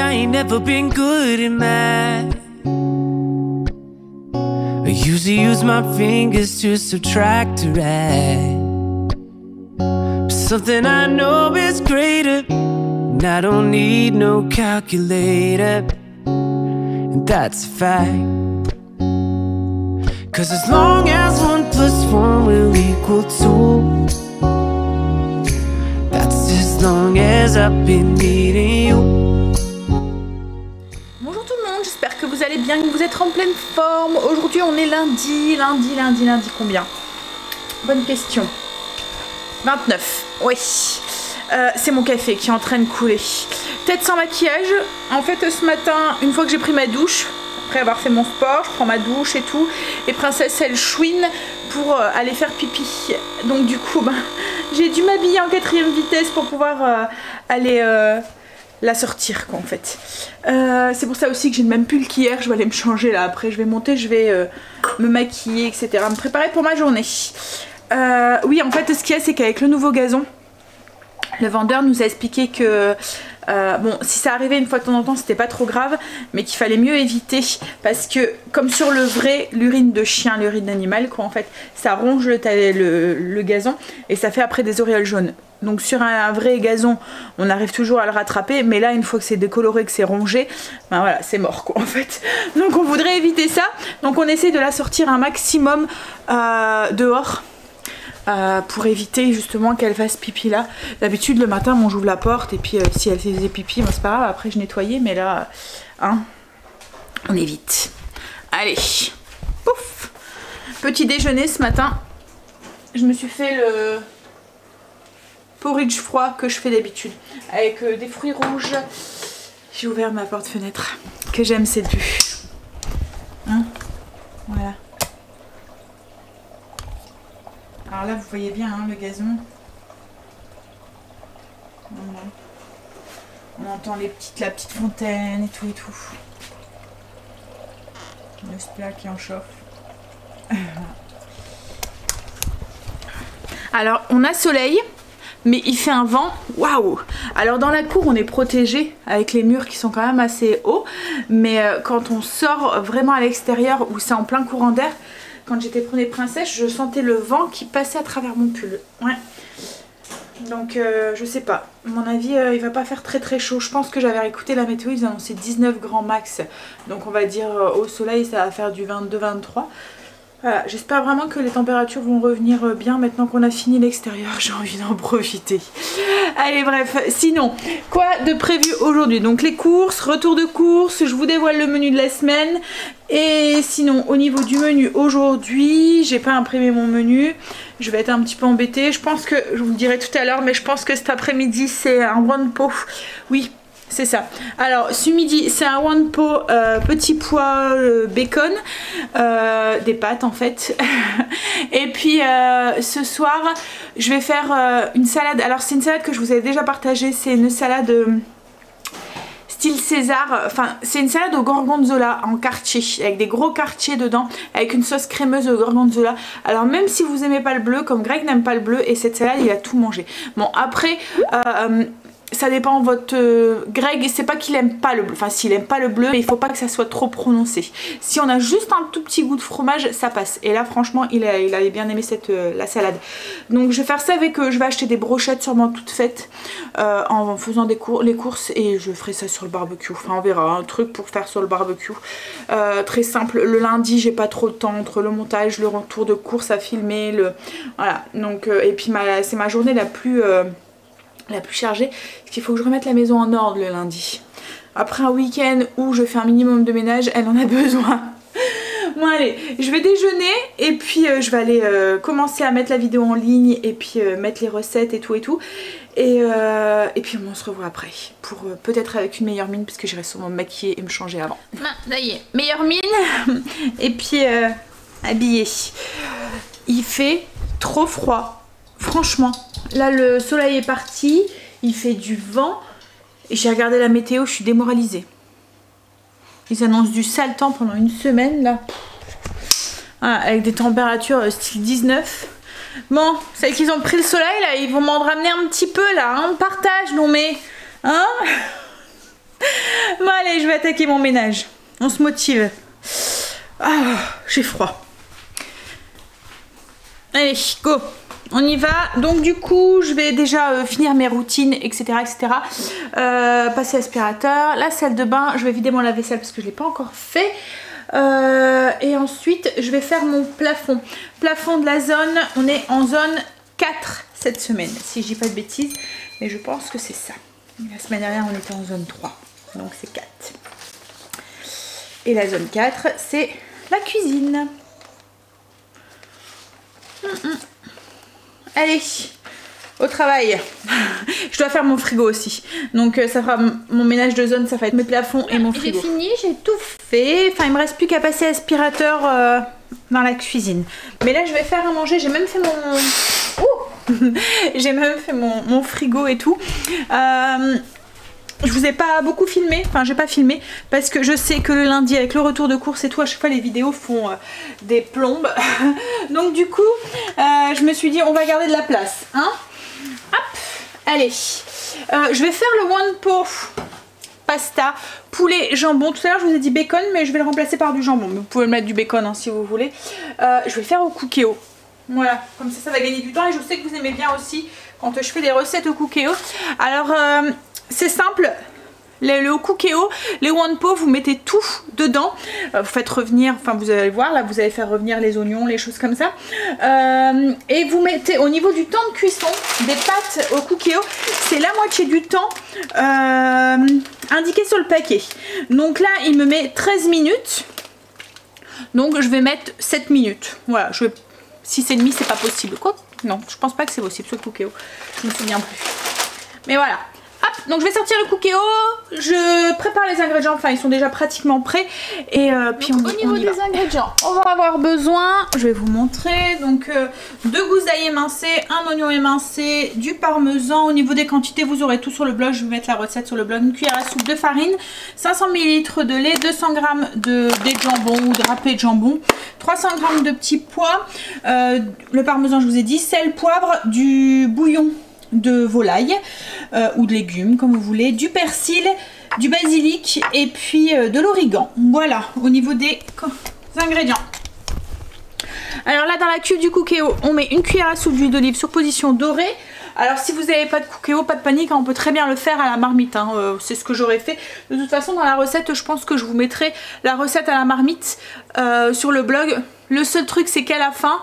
I ain't never been good at math. I usually use my fingers to subtract or add. But something I know is greater, and I don't need no calculator, and that's a fact. 'Cause as long as 1 + 1 will equal 2, that's as long as I've been needing you. Bonjour tout le monde, j'espère que vous allez bien, que vous êtes en pleine forme. Aujourd'hui on est lundi combien? Bonne question. 29, oui. C'est mon café qui est en train de couler. Tête sans maquillage. En fait ce matin, une fois que j'ai pris ma douche, après avoir fait mon sport, je prends ma douche et tout, et Princesse elle chouine pour aller faire pipi. Donc du coup j'ai dû m'habiller en 4e vitesse pour pouvoir aller la sortir quoi en fait. C'est pour ça aussi que j'ai le même pull qu'hier. Je vais aller me changer là, après je vais monter, je vais me maquiller etc, me préparer pour ma journée. Oui en fait ce qu'il y a c'est qu'avec le nouveau gazon, le vendeur nous a expliqué que bon, si ça arrivait une fois de temps en temps c'était pas trop grave, mais qu'il fallait mieux éviter parce que comme sur le vrai, l'urine de chien, l'urine d'animal quoi en fait, ça ronge le gazon et ça fait après des auréoles jaunes. Donc sur un vrai gazon on arrive toujours à le rattraper, mais là une fois que c'est décoloré, que c'est rongé, ben voilà c'est mort quoi en fait. Donc on voudrait éviter ça, donc on essaie de la sortir un maximum dehors. Pour éviter justement qu'elle fasse pipi là. D'habitude le matin bon, j'ouvre la porte et puis si elle faisait pipi, bon, c'est pas grave, après je nettoyais, mais là hein, on évite. Allez, pouf. Petit déjeuner ce matin, je me suis fait le porridge froid que je fais d'habitude avec des fruits rouges. J'ai ouvert ma porte-fenêtre, que j'aime cette vue hein, voilà. Alors là vous voyez bien hein, le gazon. Voilà. On entend la petite fontaine et tout et tout. Le splat qui en chauffe. Alors on a soleil, mais il fait un vent, waouh! Alors dans la cour on est protégé avec les murs qui sont quand même assez hauts, mais quand on sort vraiment à l'extérieur où c'est en plein courant d'air, quand j'étais prenée Princesse, je sentais le vent qui passait à travers mon pull. Ouais. Donc je sais pas. À mon avis, il va pas faire très chaud. Je pense que j'avais écouté la météo, ils annonçaient 19 grands max. Donc on va dire au soleil, ça va faire du 22-23. Voilà, j'espère vraiment que les températures vont revenir bien maintenant qu'on a fini l'extérieur. J'ai envie d'en profiter. Allez bref, sinon, quoi de prévu aujourd'hui? Donc les courses, retour de courses, je vous dévoile le menu de la semaine. Et sinon, au niveau du menu aujourd'hui, j'ai pas imprimé mon menu. Je vais être un petit peu embêtée. Je pense que, je vous le dirai tout à l'heure, mais je pense que cet après-midi c'est un one pot. Oui. C'est ça. Alors ce midi c'est un one pot petit pois bacon, des pâtes en fait. Et puis ce soir je vais faire une salade. Alors c'est une salade que je vous avais déjà partagée. C'est une salade style César. Enfin c'est une salade au gorgonzola en quartier, avec des gros quartiers dedans, avec une sauce crémeuse au gorgonzola. Alors même si vous aimez pas le bleu, comme Greg n'aime pas le bleu, et cette salade il a tout mangé. Bon après ça dépend votre Greg, c'est pas qu'il aime pas le bleu, enfin s'il aime pas le bleu, mais il faut pas que ça soit trop prononcé. Si on a juste un tout petit goût de fromage, ça passe. Et là franchement il avait bien aimé la salade. Donc je vais faire ça avec je vais acheter des brochettes sûrement toutes faites en faisant les courses, et je ferai ça sur le barbecue. Enfin on verra, un truc pour faire sur le barbecue. Très simple. Le lundi j'ai pas trop de temps entre le montage, le retour de course à filmer, voilà. Donc et puis c'est ma journée la plus chargée, parce qu'il faut que je remette la maison en ordre le lundi. Après un week-end où je fais un minimum de ménage, elle en a besoin. Bon allez, je vais déjeuner et puis je vais aller commencer à mettre la vidéo en ligne et puis mettre les recettes et tout et tout. Et puis on se revoit après pour peut-être avec une meilleure mine, parce que j'irai sûrement me maquiller et me changer avant. Ça y est, meilleure mine et puis habillée. Il fait trop froid, franchement. Là le soleil est parti, il fait du vent et j'ai regardé la météo, je suis démoralisée. Ils annoncent du sale temps pendant une semaine là. Voilà, avec des températures style 19. Bon, celles qui ont pris le soleil là, ils vont m'en ramener un petit peu là, hein, partage, non mais... Hein. Bon allez, je vais attaquer mon ménage. On se motive. Ah, j'ai froid. Allez, go. On y va. Donc du coup, je vais déjà finir mes routines, etc. Passer l'aspirateur. La salle de bain, je vais vider mon lave-vaisselle parce que je ne l'ai pas encore fait. Et ensuite, je vais faire mon plafond. Plafond de la zone, on est en zone 4 cette semaine, si je dis pas de bêtises. Mais je pense que c'est ça. La semaine dernière, on était en zone 3. Donc c'est 4. Et la zone 4, c'est la cuisine. Allez, au travail. Je dois faire mon frigo aussi. Donc ça fera mon ménage de zone, ça va être mes plafonds et mon frigo. J'ai fini, j'ai tout fait. Enfin, il me reste plus qu'à passer l'aspirateur dans la cuisine. Mais là, je vais faire à manger. J'ai même fait mon... j'ai même fait mon frigo et tout. Je vous ai pas beaucoup filmé, enfin j'ai pas filmé parce que je sais que le lundi avec le retour de course et tout, à chaque fois les vidéos font des plombes. Donc du coup je me suis dit on va garder de la place, hein. Hop, allez, je vais faire le one pot pasta poulet jambon. Tout à l'heure je vous ai dit bacon, mais je vais le remplacer par du jambon, mais vous pouvez mettre du bacon hein, si vous voulez. Je vais le faire au Cookéo. Voilà, comme ça va gagner du temps et je sais que vous aimez bien aussi quand je fais des recettes au Cookéo. Alors c'est simple, le Cookéo, les one pot, vous mettez tout dedans, vous faites revenir, enfin vous allez voir là, vous allez faire revenir les oignons, les choses comme ça, et vous mettez au niveau du temps de cuisson des pâtes au Cookéo, c'est la moitié du temps indiqué sur le paquet. Donc là il me met 13 minutes, donc je vais mettre 7 minutes, voilà, 6,5 c'est pas possible, quoi, non je pense pas que c'est possible ce Cookéo, je me souviens plus, mais voilà. Hop, donc je vais sortir le Cookéo, je prépare les ingrédients, enfin ils sont déjà pratiquement prêts et puis au niveau des ingrédients, on va avoir besoin, je vais vous montrer, donc 2 gousses d'ail émincées, un oignon émincé, du parmesan. Au niveau des quantités vous aurez tout sur le blog, je vais mettre la recette sur le blog. Une cuillère à soupe de farine, 500 ml de lait, 200 g de dés de jambon ou de râpé de jambon, 300 g de petits pois, le parmesan je vous ai dit, sel, poivre, du bouillon de volaille ou de légumes comme vous voulez, du persil, du basilic et puis de l'origan. Voilà au niveau des ingrédients. Alors là dans la cuve du Cookéo on met une cuillère à soupe d'huile d'olive sur position dorée. Alors si vous n'avez pas de Cookéo, pas de panique, hein, on peut très bien le faire à la marmite, hein, c'est ce que j'aurais fait. De toute façon dans la recette je pense que je vous mettrai la recette à la marmite sur le blog. Le seul truc c'est qu'à la fin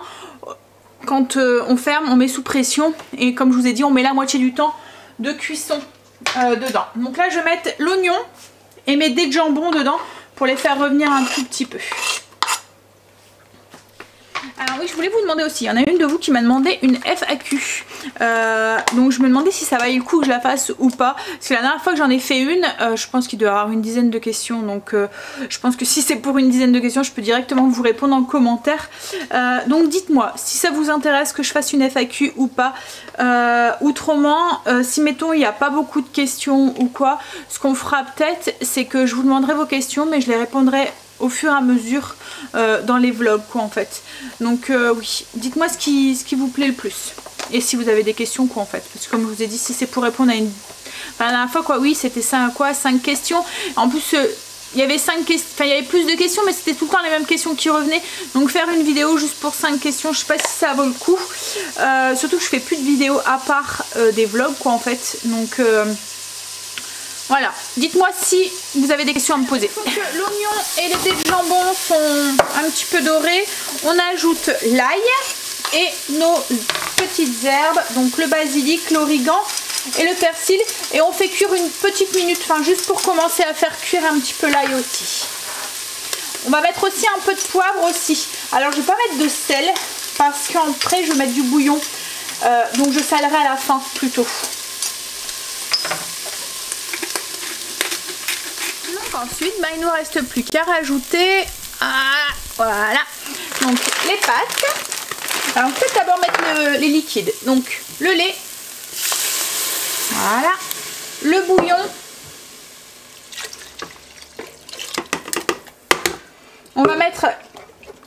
quand on ferme, on met sous pression et comme je vous ai dit, on met la moitié du temps de cuisson dedans. Donc là, je vais mettre l'oignon et mes dés de jambon dedans pour les faire revenir un tout petit peu. Alors oui, je voulais vous demander aussi, il y en a une de vous qui m'a demandé une FAQ. Donc je me demandais si ça valait le coup que je la fasse ou pas. Parce que la dernière fois que j'en ai fait une, je pense qu'il doit y avoir une dizaine de questions. Donc je pense que si c'est pour une dizaine de questions, je peux directement vous répondre en commentaire. Donc dites-moi si ça vous intéresse que je fasse une FAQ ou pas. Autrement, si mettons il n'y a pas beaucoup de questions ou quoi, ce qu'on fera peut-être, c'est que je vous demanderai vos questions, mais je les répondrai au fur et à mesure dans les vlogs quoi en fait. Donc oui, dites-moi ce qui vous plaît le plus et si vous avez des questions quoi en fait, parce que comme je vous ai dit, si c'est pour répondre à une, enfin, la dernière fois quoi, oui c'était 5 questions, en plus il y avait 5 questions, enfin il y avait plus de questions mais c'était tout le temps les mêmes questions qui revenaient, donc faire une vidéo juste pour 5 questions, je sais pas si ça vaut le coup, surtout que je fais plus de vidéos à part des vlogs quoi en fait, donc voilà, dites-moi si vous avez des questions à me poser. L'oignon et les dés de jambon sont un petit peu dorés. On ajoute l'ail et nos petites herbes, donc le basilic, l'origan et le persil. Et on fait cuire une petite minute, enfin juste pour commencer à faire cuire un petit peu l'ail aussi. On va mettre aussi un peu de poivre aussi. Alors je ne vais pas mettre de sel parce qu'après je vais mettre du bouillon. Donc je salerai à la fin plutôt. Ensuite, bah, il ne nous reste plus qu'à rajouter voilà, donc les pâtes. Alors on peut d'abord mettre les liquides, donc le lait, voilà, le bouillon, on va mettre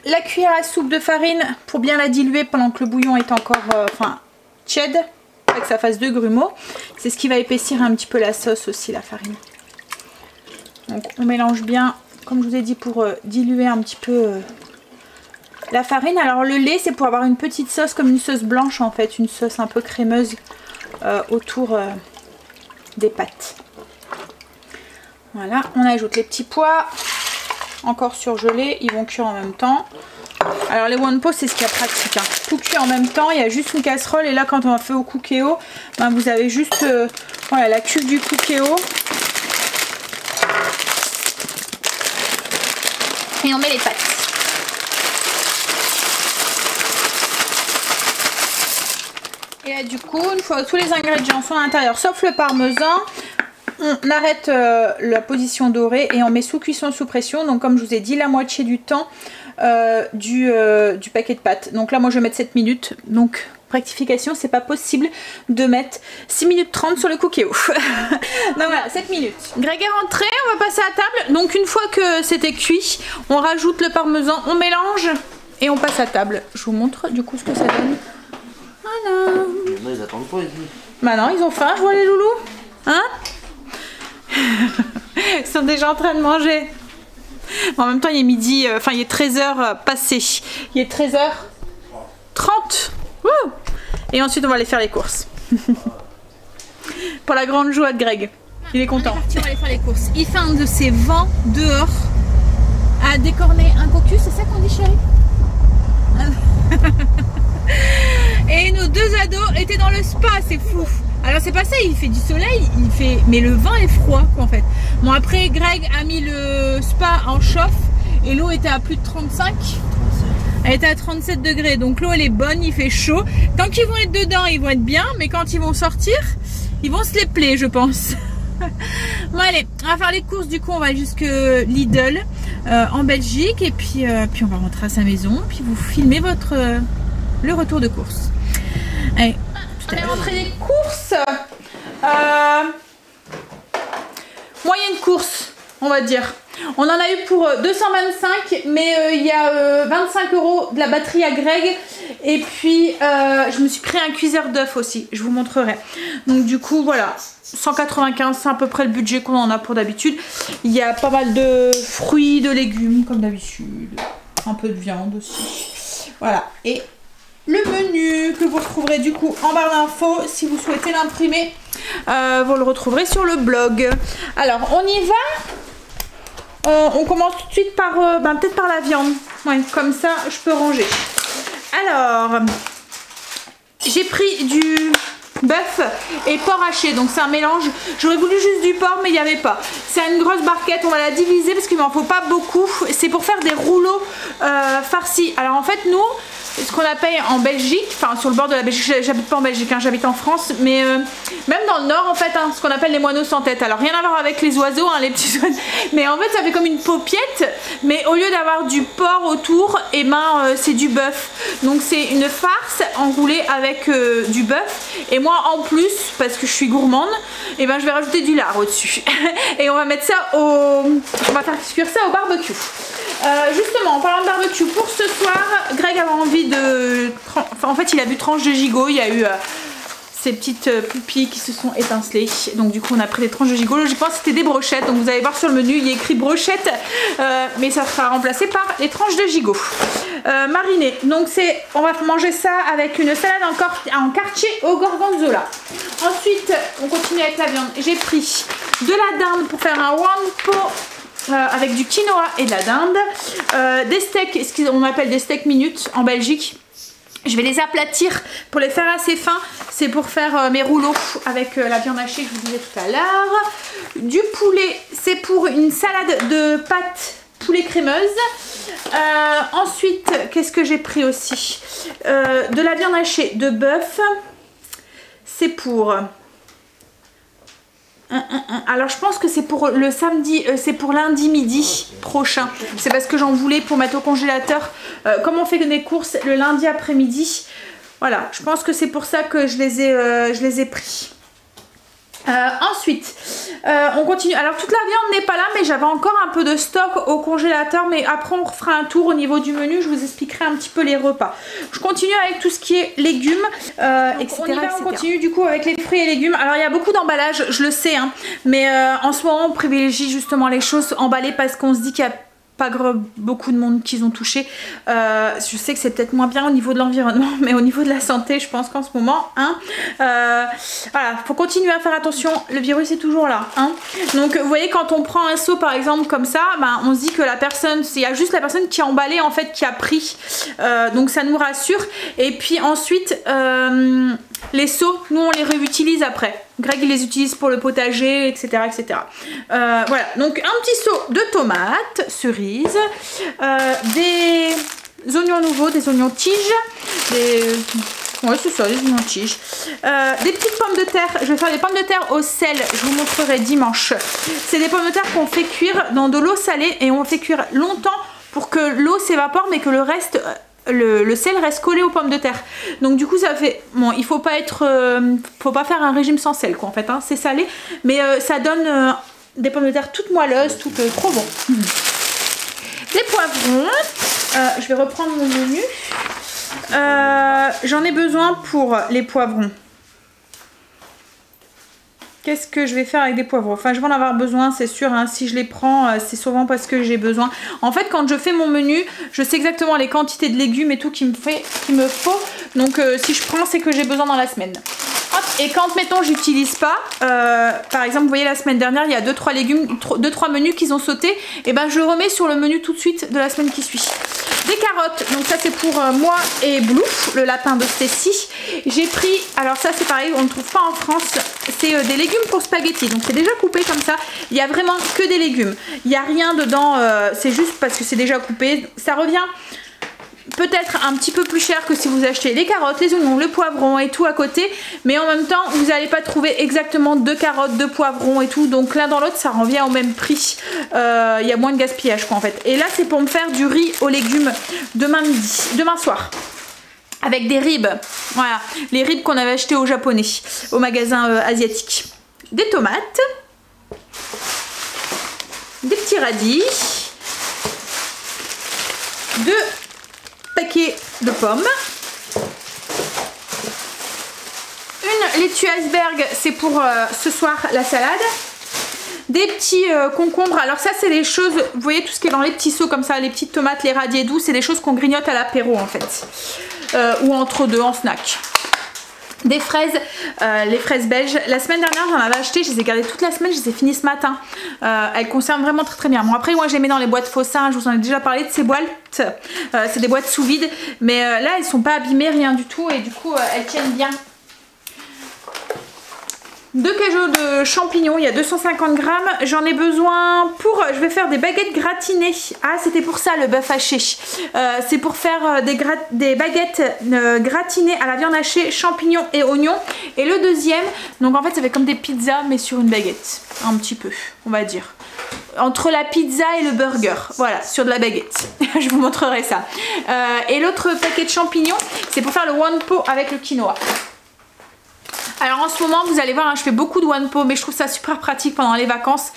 la cuillère à soupe de farine pour bien la diluer pendant que le bouillon est encore tiède, pour que ça fasse 2 grumeaux. C'est ce qui va épaissir un petit peu la sauce aussi, la farine. Donc on mélange bien, comme je vous ai dit, pour diluer un petit peu la farine. Alors le lait, c'est pour avoir une petite sauce, comme une sauce blanche en fait, une sauce un peu crémeuse autour des pâtes. Voilà, on ajoute les petits pois, encore surgelés, ils vont cuire en même temps. Alors les One Pot, c'est ce qu'il y a pratique, hein. Tout cuit en même temps, il y a juste une casserole, et là quand on va faire au Cookéo, ben, vous avez juste voilà, la cuve du Cookéo. Et on met les pâtes. Et là du coup, une fois que tous les ingrédients sont à l'intérieur, sauf le parmesan, on arrête la position dorée et on met sous cuisson sous pression. Donc comme je vous ai dit, la moitié du temps du paquet de pâtes. Donc là moi je vais mettre 7 minutes. Donc rectification, c'est pas possible de mettre 6 minutes 30 sur le Cookéo. Donc voilà, 7 minutes. Greg est rentré, on va passer à table. Donc une fois que c'était cuit, on rajoute le parmesan, on mélange et on passe à table. Je vous montre du coup ce que ça donne. Voilà. Ils attendent pas ici. Bah non, ils ont faim, je vois les loulous. Hein? Ils sont déjà en train de manger. En même temps, il est midi, enfin il est 13h passé. Il est 13h30. Wouh! Et ensuite, on va aller faire les courses. Pour la grande joie de Greg. Il est content. On va aller faire les courses. Il fait un de ses vents dehors à décorner un cocu, c'est ça qu'on dit, chérie? Et nos deux ados étaient dans le spa, c'est fou. Alors c'est pas ça, il fait du soleil, mais le vent est froid quoi, en fait. Bon après Greg a mis le spa en chauffe et l'eau était à plus de 35. Elle était à 37 degrés, donc l'eau elle est bonne, il fait chaud. Tant qu'ils vont être dedans, ils vont être bien, mais quand ils vont sortir, ils vont se les plaire, je pense. Bon allez, on va faire les courses, du coup on va jusque Lidl en Belgique et puis on va rentrer à sa maison, puis vous filmez le retour de course. Allez. On est rentré des courses. Moyenne course, on va dire. On en a eu pour 225, mais il y a 25 € de la batterie à Greg. Et puis, je me suis pris un cuiseur d'œufs aussi, je vous montrerai. Donc du coup, voilà, 195, c'est à peu près le budget qu'on en a pour d'habitude. Il y a pas mal de fruits, de légumes, comme d'habitude. Un peu de viande aussi. Voilà, et le menu que vous retrouverez du coup en barre d'infos si vous souhaitez l'imprimer, vous le retrouverez sur le blog. Alors on y va. On commence tout de suite par peut-être par la viande. Ouais, comme ça je peux ranger. Alors j'ai pris du bœuf et porc haché, donc c'est un mélange. J'aurais voulu juste du porc mais il n'y avait pas. C'est une grosse barquette, on va la diviser parce qu'il m'en faut pas beaucoup. C'est pour faire des rouleaux farcis. Alors en fait nous, ce qu'on appelle en Belgique, enfin sur le bord de la Belgique, j'habite pas en Belgique, hein, j'habite en France, mais même dans le nord en fait, hein, ce qu'on appelle les moineaux sans tête. Alors rien à voir avec les oiseaux, hein, les petits oiseaux, mais en fait ça fait comme une paupiette, mais au lieu d'avoir du porc autour, et ben c'est du bœuf. Donc c'est une farce enroulée avec du bœuf, et moi en plus, parce que je suis gourmande, et ben je vais rajouter du lard au-dessus. Et on va mettre ça on va faire cuire ça au barbecue. Justement, en parlant de barbecue, pour ce soir, Greg avait envie de... Enfin, en fait, il a bu tranches de gigot. Il y a eu ces petites pupilles qui se sont étincelées. Donc, du coup, on a pris des tranches de gigot. Je pense que c'était des brochettes. Donc, vous allez voir sur le menu, il y a écrit brochettes. Mais ça sera remplacé par les tranches de gigot. Marinées. Donc, on va manger ça avec une salade en quartier au gorgonzola. Ensuite, on continue avec la viande. J'ai pris de la dinde pour faire un one pot. Avec du quinoa et de la dinde, des steaks, ce qu'on appelle des steaks minutes en Belgique. Je vais les aplatir pour les faire assez fins. C'est pour faire mes rouleaux avec la viande hachée que je vous disais tout à l'heure. Du poulet, c'est pour une salade de pâtes poulet crémeuse. Ensuite, qu'est-ce que j'ai pris aussi? De la viande hachée de bœuf. C'est pour... Alors je pense que c'est pour le samedi, c'est pour lundi midi prochain. C'est parce que j'en voulais pour mettre au congélateur. Comme on fait des courses le lundi après-midi, voilà, je pense que c'est pour ça que je les ai pris. Ensuite, on continue. Alors toute la viande n'est pas là, mais j'avais encore un peu de stock au congélateur. Mais après, on refera un tour au niveau du menu. Je vous expliquerai un petit peu les repas. Je continue avec tout ce qui est légumes, etc. On continue du coup avec les fruits et légumes. Alors il y a beaucoup d'emballage, je le sais, hein, mais en ce moment, on privilégie justement les choses emballées parce qu'on se dit qu'il y a pas beaucoup de monde qu'ils ont touché. Je sais que c'est peut-être moins bien au niveau de l'environnement, mais au niveau de la santé, je pense qu'en ce moment, hein, voilà, faut continuer à faire attention. Le virus est toujours là, hein. Donc, vous voyez, quand on prend un seau par exemple comme ça, ben, on se dit que la personne, il y a juste la personne qui a emballé en fait, qui a pris. Donc, ça nous rassure. Et puis ensuite, les seaux, nous on les réutilise après. Greg il les utilise pour le potager, etc. etc. Voilà, donc un petit seau de tomates, cerises, des oignons nouveaux, des oignons tiges, ouais c'est ça, des oignons tiges, des petites pommes de terre. Je vais faire des pommes de terre au sel, je vous montrerai dimanche. C'est des pommes de terre qu'on fait cuire dans de l'eau salée et on fait cuire longtemps pour que l'eau s'évapore mais que le reste... Le sel reste collé aux pommes de terre. Donc du coup ça fait... Bon, il faut pas être... faut pas faire un régime sans sel quoi en fait, hein. C'est salé, mais ça donne des pommes de terre toutes moelleuses, toutes trop bon. Des poivrons. Je vais reprendre mon menu. J'en ai besoin pour les poivrons. Qu'est-ce que je vais faire avec des poivrons? Enfin, je vais en avoir besoin, c'est sûr, hein. Si je les prends, c'est souvent parce que j'ai besoin. En fait, quand je fais mon menu, je sais exactement les quantités de légumes et tout qu'il me faut. Donc, si je prends, c'est que j'ai besoin dans la semaine. Hop. Et quand, mettons, j'utilise pas, par exemple, vous voyez, la semaine dernière, il y a 2-3 légumes, 2-3 menus qu'ils ont sauté. Et ben, je le remets sur le menu tout de suite de la semaine qui suit. Des carottes, donc ça c'est pour moi et Blue, le lapin de Stacy. J'ai pris, alors ça c'est pareil, on ne trouve pas en France, c'est des légumes pour spaghetti. Donc c'est déjà coupé comme ça, il n'y a vraiment que des légumes. Il n'y a rien dedans, c'est juste parce que c'est déjà coupé. Ça revient peut-être un petit peu plus cher que si vous achetez les carottes, les oignons, le poivron et tout à côté, mais en même temps vous n'allez pas trouver exactement 2 carottes, 2 poivrons et tout, donc l'un dans l'autre ça revient au même prix. Il y a moins de gaspillage quoi en fait. Et là c'est pour me faire du riz aux légumes demain soir avec des ribs, voilà, les ribs qu'on avait acheté au japonais, au magasin asiatique. Des tomates, des petits radis, 2 paquets de pommes, une laitue iceberg, c'est pour ce soir la salade, des petits concombres. Alors ça c'est les choses, vous voyez tout ce qui est dans les petits seaux comme ça, les petites tomates, les radis et tout, c'est des choses qu'on grignote à l'apéro en fait, ou entre deux en snack. Des fraises, les fraises belges. La semaine dernière j'en avais acheté, je les ai gardées toute la semaine, je les ai finies ce matin. Elles conservent vraiment très très bien. Bon après moi je les mets dans les boîtes Fossin, je vous en ai déjà parlé de ces boîtes. C'est des boîtes sous vide, mais là elles sont pas abîmées, rien du tout, et du coup elles tiennent bien. 2 cajots de champignons, il y a 250 grammes. J'en ai besoin pour... Je vais faire des baguettes gratinées. Ah, c'était pour ça le bœuf haché. C'est pour faire des baguettes gratinées à la viande hachée, champignons et oignons. Et le deuxième, donc en fait ça fait comme des pizzas mais sur une baguette. Un petit peu, on va dire. Entre la pizza et le burger, voilà, sur de la baguette. Je vous montrerai ça. Et l'autre paquet de champignons, c'est pour faire le one pot avec le quinoa. Alors en ce moment vous allez voir, hein, je fais beaucoup de one pot, mais je trouve ça super pratique pendant les vacances.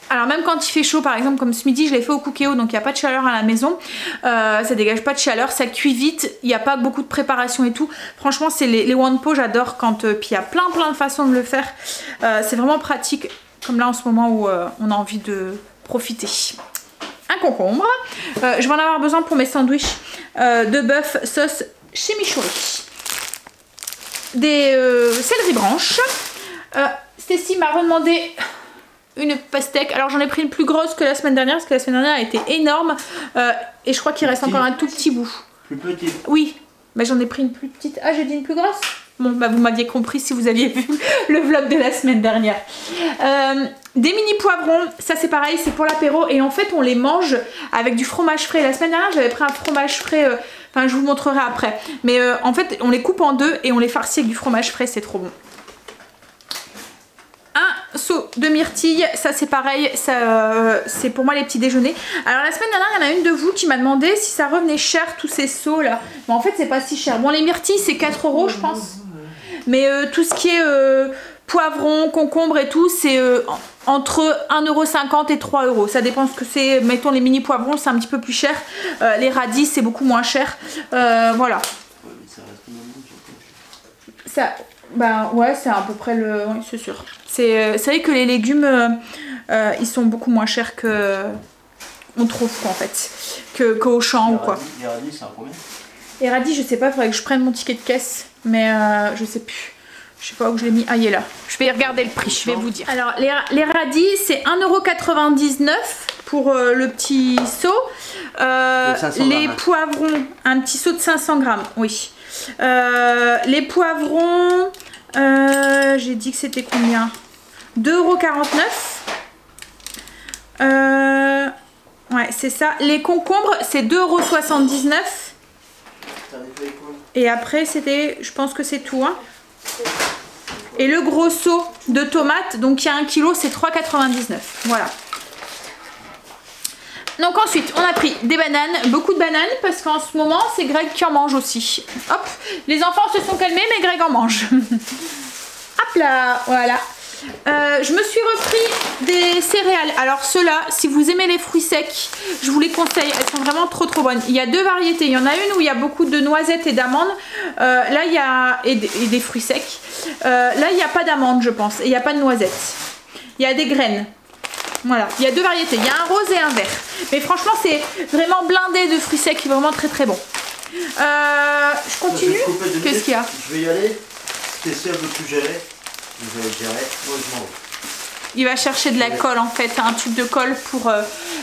Alors même quand il fait chaud, par exemple comme ce midi je l'ai fait au Cookéo, donc il n'y a pas de chaleur à la maison, ça dégage pas de chaleur, ça cuit vite, il n'y a pas beaucoup de préparation et tout. Franchement c'est les one pot, j'adore quand, puis il y a plein de façons de le faire, c'est vraiment pratique, comme là en ce moment où on a envie de profiter. Un concombre, je vais en avoir besoin pour mes sandwichs de bœuf sauce chimichurri. Des céleri branches. Stacy m'a redemandé une pastèque. Alors j'en ai pris une plus grosse que la semaine dernière parce que la semaine dernière a été énorme, et je crois qu'il reste encore un tout petit bout. Plus petite. Oui, mais j'en ai pris une plus petite. Ah, j'ai dit une plus grosse. Bon bah vous m'aviez compris si vous aviez vu le vlog de la semaine dernière. Des mini poivrons, ça c'est pareil, c'est pour l'apéro, et en fait on les mange avec du fromage frais. La semaine dernière j'avais pris un fromage frais, enfin je vous montrerai après, mais en fait on les coupe en deux et on les farcit avec du fromage frais, c'est trop bon. Un seau de myrtilles, ça c'est pareil, c'est pour moi les petits déjeuners. Alors la semaine dernière il y en a une de vous qui m'a demandé si ça revenait cher tous ces seaux là, mais en fait c'est pas si cher. Bon les myrtilles c'est 4 € je pense, mais tout ce qui est poivrons, concombres et tout, c'est entre 1,50 € et 3 €. Ça dépend ce que c'est. Mettons les mini poivrons, c'est un petit peu plus cher. Les radis, c'est beaucoup moins cher. Voilà. Ça, ben ouais, c'est à peu près le... Oui, c'est sûr. C'est vrai que les légumes, ils sont beaucoup moins chers que... On trouve quoi en fait. Qu'au champ ou quoi. Les radis, c'est un combien? Les radis, je sais pas, il faudrait que je prenne mon ticket de caisse. Mais je sais plus. Je sais pas où je l'ai mis. Ah, il est là. Je vais regarder le prix, je vais vous dire. Alors, les radis, c'est 1,99 € pour le petit seau. Les poivrons, un petit seau de 500 grammes, oui. Les poivrons, j'ai dit que c'était combien? 2,49 €. Ouais, c'est ça. Les concombres, c'est 2,79 €. Et après, c'était, je pense que c'est tout. Hein. Et le gros seau de tomates, donc il y a 1 kg, c'est 3,99 €. Voilà. Donc ensuite, on a pris des bananes, beaucoup de bananes, parce qu'en ce moment, c'est Greg qui en mange aussi. Hop, les enfants se sont calmés, mais Greg en mange. Hop là, voilà. Je me suis repris des céréales. Alors ceux-là, si vous aimez les fruits secs, je vous les conseille. Elles sont vraiment trop bonnes. Il y a deux variétés. Il y en a une où il y a beaucoup de noisettes et d'amandes. Là, il y a et des fruits secs. Là, il n'y a pas d'amandes, je pense. Et il n'y a pas de noisettes. Il y a des graines. Voilà. Il y a deux variétés. Il y a un rose et un vert. Mais franchement, c'est vraiment blindé de fruits secs. Vraiment très bon. Je continue. Qu'est-ce qu'il y a? Je vais y aller. Qu'est-ce que tu gérer? Vous allez gérer. Moi, je m'en vais. Il va chercher de la colle en fait, un tube de colle pour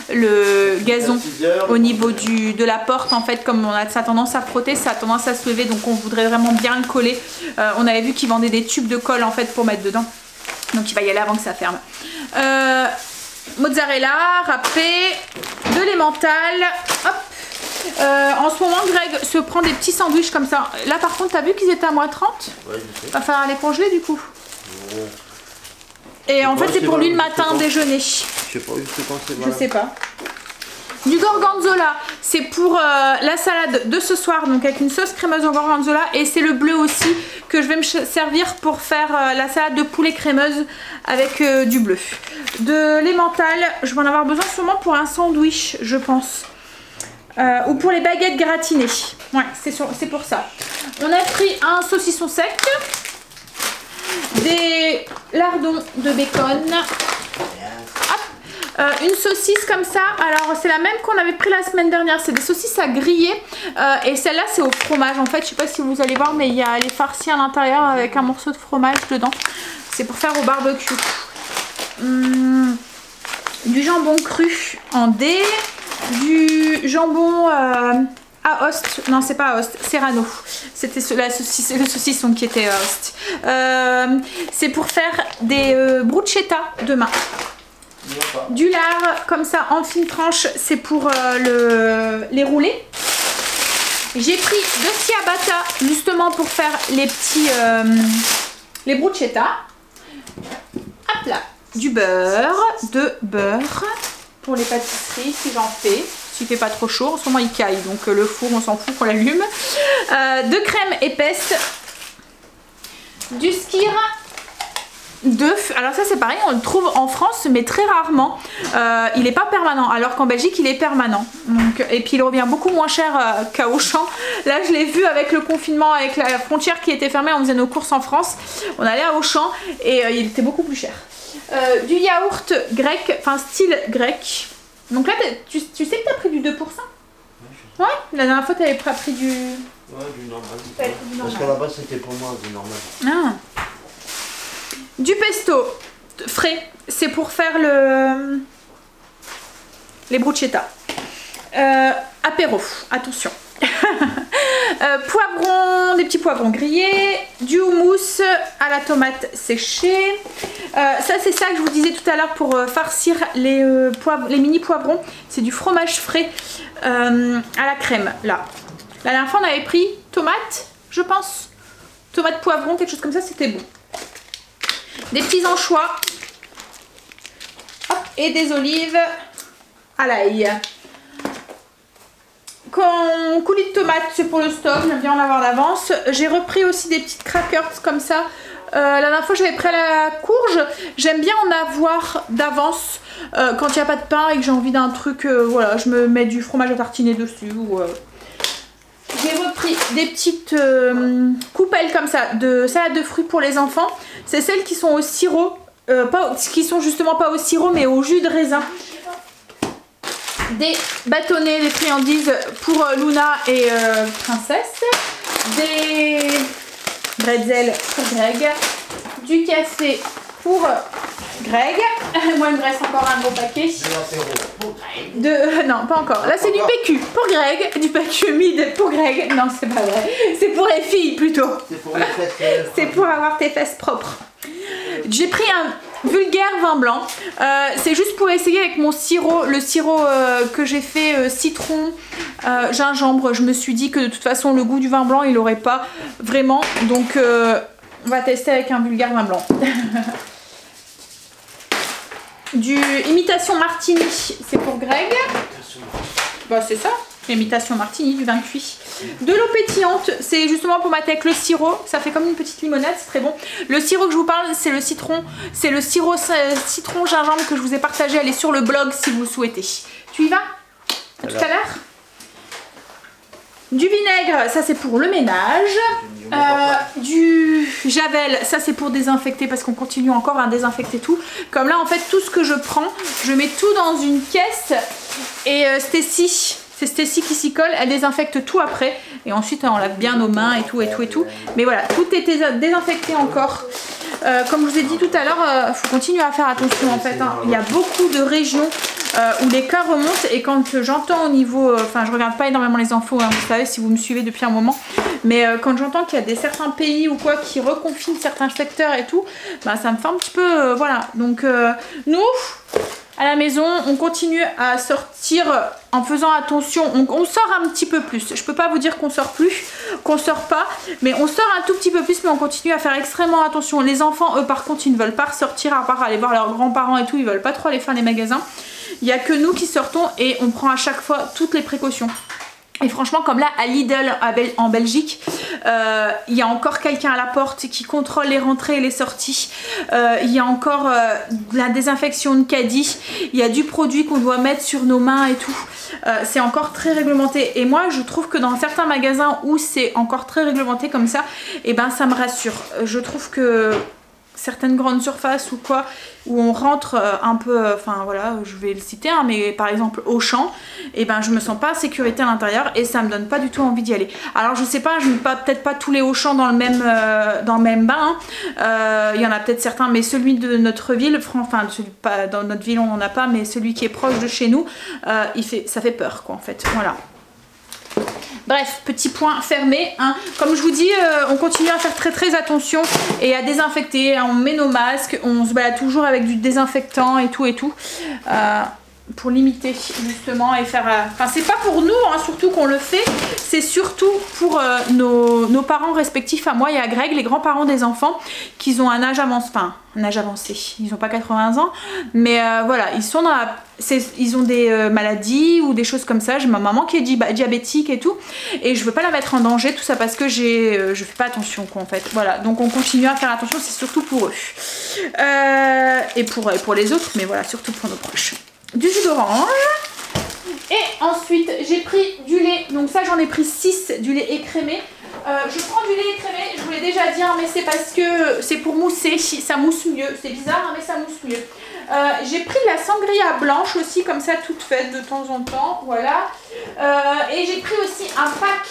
le gazon au niveau de la porte en fait, comme ça a tendance à frotter, ça a tendance à se lever, donc on voudrait vraiment bien le coller. On avait vu qu'il vendait des tubes de colle en fait pour mettre dedans, donc il va y aller avant que ça ferme. Mozzarella, râpé, de l'emmental, hop. En ce moment Greg se prend des petits sandwichs comme ça. Là par contre t'as vu qu'ils étaient à -30 €? Ouais, je sais. Va falloir les congeler du coup. Oh. Et en fait c'est pour lui le matin déjeuner. Je sais pas, je sais pas. Du gorgonzola, c'est pour la salade de ce soir, donc avec une sauce crémeuse au gorgonzola. Et c'est le bleu aussi que je vais me servir pour faire la salade de poulet crémeuse avec du bleu. De l'emmental, je vais en avoir besoin sûrement pour un sandwich, je pense. Ou pour les baguettes gratinées. Ouais, c'est pour ça. On a pris un saucisson sec. Des lardons de bacon. Hop. Une saucisse comme ça. Alors c'est la même qu'on avait pris la semaine dernière. C'est des saucisses à griller. Et celle-là c'est au fromage. En fait je sais pas si vous allez voir, mais il y a les farcis à l'intérieur avec un morceau de fromage dedans. C'est pour faire au barbecue. Du jambon cru en dés. Du jambon à Host, non c'est pas à Host, Serrano. C'était le saucisson qui était à Host. C'est pour faire des bruschetta demain. Du lard comme ça en fine tranche, c'est pour les rouler. J'ai pris de ciabatta justement pour faire les petits les bruschetta. Hop là, du beurre, pour les pâtisseries si j'en fais. S'il fait pas trop chaud, en ce moment il caille, donc le four on s'en fout qu'on l'allume. De crème épaisse, du skyr, d'œuf. Alors ça c'est pareil, on le trouve en France mais très rarement. Il n'est pas permanent, alors qu'en Belgique il est permanent. Donc, et puis il revient beaucoup moins cher qu'à Auchan. Là je l'ai vu avec le confinement, avec la frontière qui était fermée, on faisait nos courses en France. On allait à Auchan et il était beaucoup plus cher. Du yaourt grec, enfin style grec. Donc là, tu sais que tu as pris du 2%? Ouais, la dernière fois tu avais pris du... Ouais, du normal. Parce qu'à la base c'était pour moi du normal. Ah. Du pesto frais, c'est pour faire les bruschetta. Apéro, attention. Poivrons, des petits poivrons grillés, du houmous à la tomate séchée. Ça c'est ça que je vous disais tout à l'heure pour farcir les mini poivrons. C'est du fromage frais à la crème là. La dernière fois on avait pris tomate, je pense. Tomate poivron, quelque chose comme ça, c'était bon. Des petits anchois. Hop, et des olives à l'ail. Coulis de tomates, c'est pour le stock, j'aime bien en avoir d'avance. J'ai repris aussi des petites crackers comme ça La dernière fois j'avais pris la courge. J'aime bien en avoir d'avance quand il n'y a pas de pain et que j'ai envie d'un truc, voilà, je me mets du fromage à tartiner dessus. J'ai repris des petites coupelles comme ça de salade de fruits pour les enfants. C'est celles qui sont au sirop, qui sont justement pas au sirop mais au jus de raisin. Des bâtonnets, des friandises pour Luna et Princesse. Des bretzels pour Greg. Du café pour Greg. Moi il me reste encore un gros paquet. Non, pas encore. Là c'est du PQ pour Greg, du PQ mid pour Greg. Non, c'est pas vrai. C'est pour les filles plutôt. C'est pour avoir tes fesses propres. J'ai pris un vulgaire vin blanc. C'est juste pour essayer avec mon sirop, le sirop que j'ai fait citron, gingembre. Je me suis dit que de toute façon le goût du vin blanc il aurait pas vraiment. Donc on va tester avec un vulgaire vin blanc. Du imitation martini, c'est pour Greg. Bah c'est ça, imitation martini, du vin cuit. De l'eau pétillante, c'est justement pour mettre avec le sirop. Ça fait comme une petite limonade, c'est très bon. Le sirop que je vous parle, c'est le citron. C'est le sirop citron gingembre que je vous ai partagé. Elle est sur le blog si vous le souhaitez. Tu y vas? À tout à l'heure. Du vinaigre, ça c'est pour le ménage. Du javel, ça c'est pour désinfecter parce qu'on continue encore à désinfecter tout. Comme là en fait tout ce que je prends, je mets tout dans une caisse et Stacy, c'est Stacy qui s'y colle, elle désinfecte tout après et ensuite on lave bien nos mains et tout et tout et tout. Mais voilà, tout est désinfecté encore. Comme je vous ai dit tout à l'heure, faut continuer à faire attention en fait. Hein. Il y a beaucoup de régions où les cas remontent et quand j'entends au niveau, enfin je regarde pas énormément les infos, hein, vous savez si vous me suivez depuis un moment, mais quand j'entends qu'il y a certains pays ou quoi qui reconfinent certains secteurs et tout, bah ça me fait un petit peu, voilà. Donc nous, à la maison, on continue à sortir en faisant attention. On sort un petit peu plus. Je peux pas vous dire qu'on sort plus, qu'on sort pas, mais on sort un tout petit peu plus, mais on continue à faire extrêmement attention. Les enfants, eux, par contre, ils ne veulent pas ressortir, à part aller voir leurs grands-parents et tout. Ils veulent pas trop aller faire les magasins. Il n'y a que nous qui sortons et on prend à chaque fois toutes les précautions. Et franchement, comme là à Lidl en Belgique, il y a encore quelqu'un à la porte qui contrôle les rentrées et les sorties. Il y a encore la désinfection de caddie. Il y a du produit qu'on doit mettre sur nos mains et tout. C'est encore très réglementé. Et moi, je trouve que dans certains magasins où c'est encore très réglementé comme ça, et ben ça me rassure. Je trouve que certaines grandes surfaces ou quoi, où on rentre un peu, enfin voilà, je vais le citer, hein, mais par exemple Auchan, et ben je me sens pas en sécurité à l'intérieur et ça me donne pas du tout envie d'y aller. Alors je sais pas, je ne mets peut-être pas tous les Auchan dans le même bain, hein. Il y en a peut-être certains, mais celui de notre ville, enfin pas dans notre ville on n'en a pas, mais celui qui est proche de chez nous, ça fait peur quoi en fait, voilà. Bref, petit point fermé, hein. Comme je vous dis, on continue à faire très attention et à désinfecter, on met nos masques, on se balade toujours avec du désinfectant et tout pour limiter justement et faire... Enfin c'est pas pour nous hein, surtout qu'on le fait, c'est surtout pour nos parents respectifs à moi et à Greg, les grands-parents des enfants qui ont un âge avancé, enfin un âge avancé, ils n'ont pas 80 ans, mais voilà, ils sont dans la... Ils ont des maladies ou des choses comme ça. J'ai ma maman qui est diabétique et tout, et je veux pas la mettre en danger, tout ça parce que je fais pas attention quoi en fait. Voilà, donc on continue à faire attention, c'est surtout pour eux et pour les autres, mais voilà, surtout pour nos proches. Du jus d'orange. Et ensuite j'ai pris du lait, donc ça j'en ai pris 6, du lait écrémé. Je prends du lait écrémé, je vous l'ai déjà dit, hein, mais c'est parce que c'est pour mousser, ça mousse mieux. C'est bizarre, hein, mais ça mousse mieux. J'ai pris de la sangria blanche aussi, comme ça, toute faite de temps en temps, voilà. Et j'ai pris aussi un pack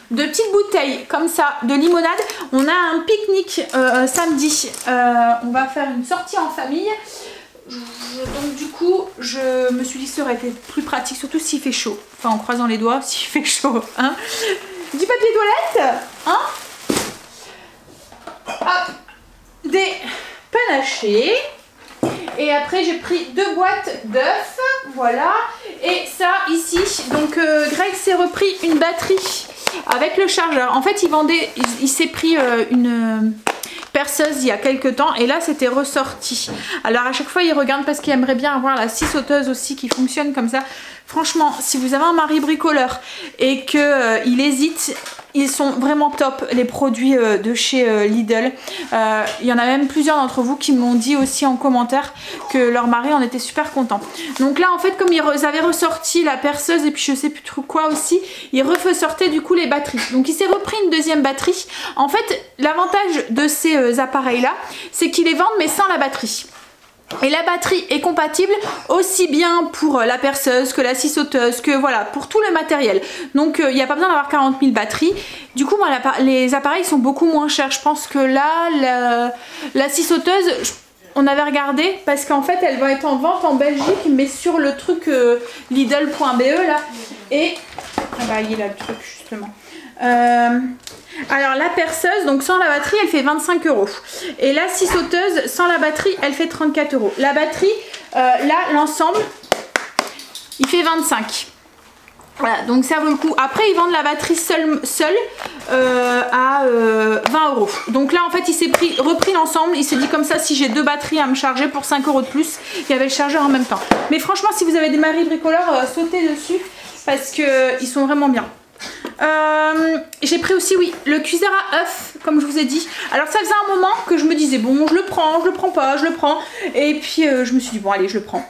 de petites bouteilles, comme ça, de limonade. On a un pique-nique samedi, on va faire une sortie en famille. Donc du coup je me suis dit que ça aurait été plus pratique, surtout s'il fait chaud, enfin en croisant les doigts, s'il fait chaud, hein. Du papier toilette, hein. Hop, des panachés, et après j'ai pris 2 boîtes d'œufs, voilà. Et ça ici, donc Greg s'est repris une batterie avec le chargeur. En fait il s'est pris une perceuse il y a quelques temps et là c'était ressorti. Alors à chaque fois il regarde parce qu'il aimerait bien avoir la scie sauteuse aussi qui fonctionne comme ça. Franchement, si vous avez un mari bricoleur et qu'il hésite, ils sont vraiment top les produits de chez Lidl. Il y en a même plusieurs d'entre vous qui m'ont dit aussi en commentaire que leur mari en était super content. Donc là en fait comme ils avaient ressorti la perceuse et puis je sais plus trop quoi aussi, ils ressortaient du coup les batteries. Donc il s'est repris une deuxième batterie. En fait l'avantage de ces appareils là c'est qu'ils les vendent mais sans la batterie. Et la batterie est compatible aussi bien pour la perceuse que la scie sauteuse, que voilà, pour tout le matériel. Donc il n'y a pas besoin d'avoir 40 000 batteries. Du coup, moi, les appareils sont beaucoup moins chers. Je pense que là, la scie sauteuse, on avait regardé parce qu'en fait, elle va être en vente en Belgique, mais sur le truc Lidl.be là. Et ah bah, il a le truc justement. Alors la perceuse, donc sans la batterie, elle fait 25 €. Et la scie sauteuse, sans la batterie, elle fait 34 €. La batterie, là, l'ensemble, il fait 25. Voilà, donc ça vaut le coup. Après, ils vendent la batterie seule à 20 €. Donc là, en fait, il s'est repris l'ensemble. Il s'est dit comme ça, si j'ai 2 batteries à me charger pour 5 € de plus, il y avait le chargeur en même temps. Mais franchement, si vous avez des maris bricoleurs, sautez dessus parce qu'ils sont vraiment bien. J'ai pris aussi le cuiseur à œufs comme je vous ai dit. Alors ça faisait un moment que je me disais bon je le prends pas, je le prends. Et puis je me suis dit bon allez je le prends.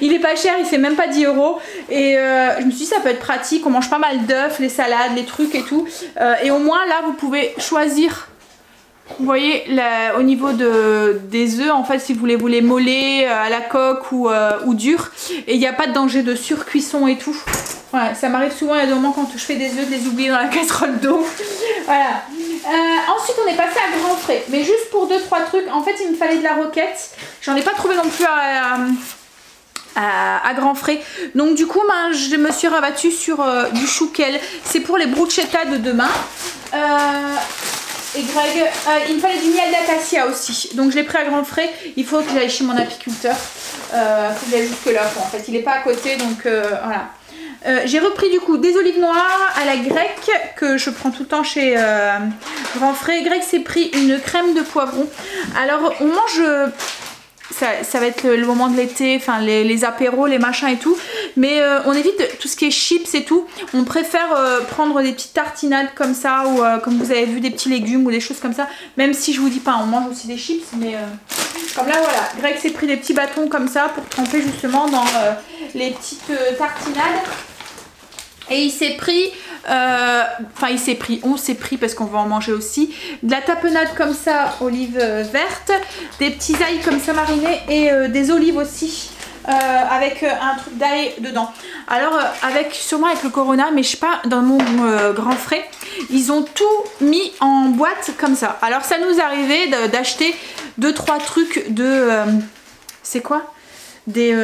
Il est pas cher, il fait même pas 10 €. Et je me suis dit ça peut être pratique, on mange pas mal d'œufs, les salades, les trucs et tout. Et au moins là vous pouvez choisir. Vous voyez là, au niveau des œufs en fait si vous voulez vous les moller à la coque ou dur. Et il n'y a pas de danger de surcuisson et tout. Voilà, ça m'arrive souvent, il y a des moments quand je fais des œufs de les oublier dans la casserole d'eau. Voilà. Ensuite on est passé à grand frais. Mais juste pour 2-3 trucs, en fait il me fallait de la roquette. J'en ai pas trouvé non plus à grands frais. Donc du coup je me suis rabattue sur du chouquel. C'est pour les bruschettas de demain. Et Greg, il me fallait du miel d'acacia aussi. Donc je l'ai pris à grands frais. Il faut que j'aille chez mon apiculteur. Il faut que j'aille jusque là. En fait il n'est pas à côté donc voilà. J'ai repris du coup des olives noires à la grecque que je prends tout le temps chez Grand Frais. Greg s'est pris une crème de poivron. Alors on mange, ça va être le moment de l'été, enfin les apéros, les machins et tout. Mais on évite tout ce qui est chips et tout. On préfère prendre des petites tartinades comme ça ou comme vous avez vu des petits légumes ou des choses comme ça. Même si je vous dis pas, on mange aussi des chips mais... Comme là voilà, Greg s'est pris des petits bâtons comme ça pour tremper justement dans les petites tartinades. Et il s'est pris, on s'est pris parce qu'on va en manger aussi, de la tapenade comme ça, olives vertes, des petits ails comme ça marinés et des olives aussi. Avec un truc d'ail dedans. Alors sûrement avec le Corona, mais je sais pas, dans mon Grand Frais, ils ont tout mis en boîte comme ça. Alors ça nous arrivait d'acheter 2-3 trucs de c'est quoi, des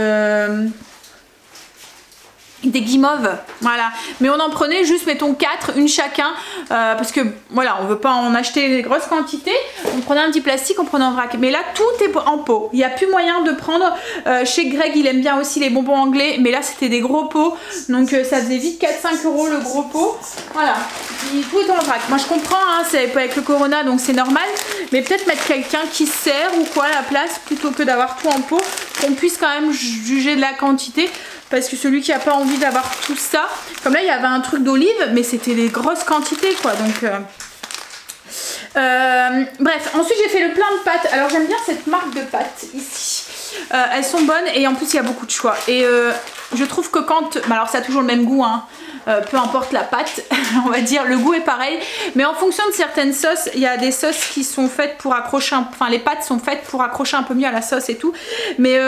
guimauves, voilà, mais on en prenait juste mettons 4, une chacun parce que voilà on veut pas en acheter des grosses quantités, on prenait un petit plastique, on prenait en vrac, mais là tout est en pot, il n'y a plus moyen de prendre. Chez Greg il aime bien aussi les bonbons anglais, mais là c'était des gros pots, donc ça faisait vite 4-5 € le gros pot, voilà, tout est en vrac. Moi je comprends, hein, c'est avec le Corona donc c'est normal, mais peut-être mettre quelqu'un qui sert ou quoi à la place plutôt que d'avoir tout en pot, qu'on puisse quand même juger de la quantité. Parce que celui qui n'a pas envie d'avoir tout ça, comme là il y avait un truc d'olive, mais c'était des grosses quantités quoi. Donc bref, ensuite j'ai fait le plein de pâtes. Alors j'aime bien cette marque de pâtes ici. Elles sont bonnes et en plus il y a beaucoup de choix. Et je trouve que quand, alors ça a toujours le même goût, hein. Peu importe la pâte, on va dire, le goût est pareil. Mais en fonction de certaines sauces, il y a des sauces qui sont faites pour accrocher, enfin les pâtes sont faites pour accrocher un peu mieux à la sauce et tout. Mais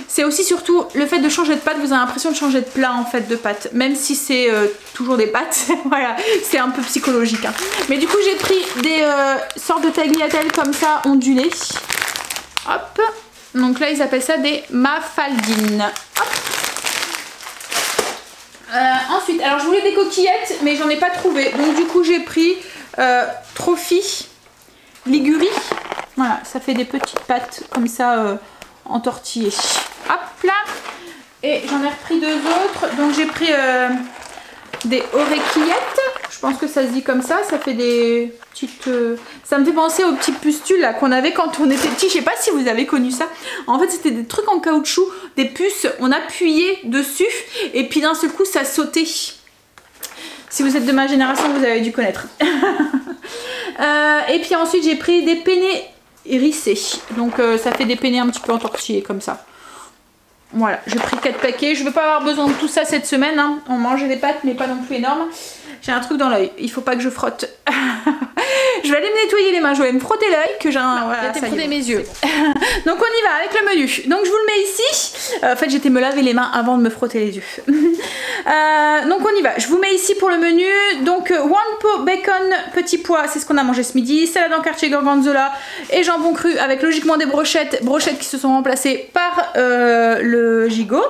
c'est aussi surtout le fait de changer de pâte, vous avez l'impression de changer de plat en fait de pâte. Même si c'est toujours des pâtes, voilà, c'est un peu psychologique. Hein. Mais du coup j'ai pris des sortes de tagliatelles comme ça ondulées. Hop. Donc là ils appellent ça des mafaldines. Hop. Ensuite, alors je voulais des coquillettes mais j'en ai pas trouvé, donc du coup j'ai pris Trophy Ligurie, voilà, ça fait des petites pâtes comme ça entortillées, hop là, et j'en ai repris 2 autres, donc j'ai pris des oreillettes, je pense que ça se dit comme ça fait des petites... Ça me fait penser aux petites pustules là qu'on avait quand on était petit. Je sais pas si vous avez connu ça. En fait c'était des trucs en caoutchouc, des puces, on appuyait dessus et puis d'un seul coup ça sautait. Si vous êtes de ma génération, vous avez dû connaître. Et puis ensuite j'ai pris des penne hérissés. Donc ça fait des penne un petit peu entortillés comme ça. Voilà, j'ai pris 4 paquets. Je ne vais pas avoir besoin de tout ça cette semaine. Hein. On mangeait des pâtes, mais pas non plus énorme. J'ai un truc dans l'œil. Il faut pas que je frotte. Je vais aller me nettoyer les mains. Je vais me frotter l'œil que j'ai un... Voilà, ça frotter mes yeux. Donc on y va avec le menu. Donc je vous le mets ici. En fait, j'étais me laver les mains avant de me frotter les yeux. Donc on y va. Je vous mets ici pour le menu. Donc one pot bacon petit pois, c'est ce qu'on a mangé ce midi. Salade en quartier gorgonzola et jambon cru avec logiquement des brochettes qui se sont remplacées par le gigot.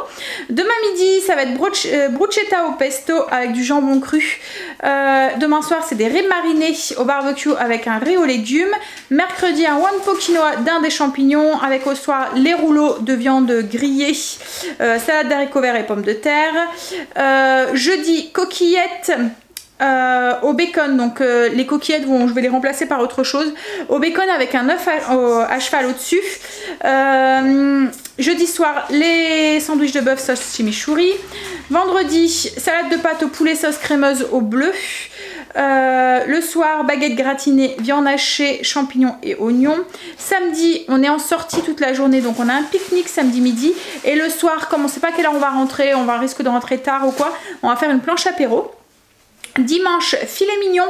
Demain midi, ça va être bruschetta au pesto avec du jambon cru. Demain soir, c'est des ribs marinés au barbecue avec un riz aux légumes. Mercredi, un one pot quinoa, dinde et champignons avec au soir les rouleaux de viande grillée, salade d'haricots verts et pommes de terre. Jeudi, coquillettes au bacon, donc les coquillettes je vais les remplacer par autre chose, au bacon avec un œuf à cheval au dessus. Jeudi soir, les sandwichs de bœuf sauce chimichurri. Vendredi, salade de pâtes au poulet sauce crémeuse au bleu. Le soir, baguette gratinée, viande hachée, champignons et oignons. Samedi, on est en sortie toute la journée, donc on a un pique-nique samedi midi. Et le soir, comme on ne sait pas à quelle heure on va rentrer, on risque de rentrer tard ou quoi, on va faire une planche apéro. Dimanche, filet mignon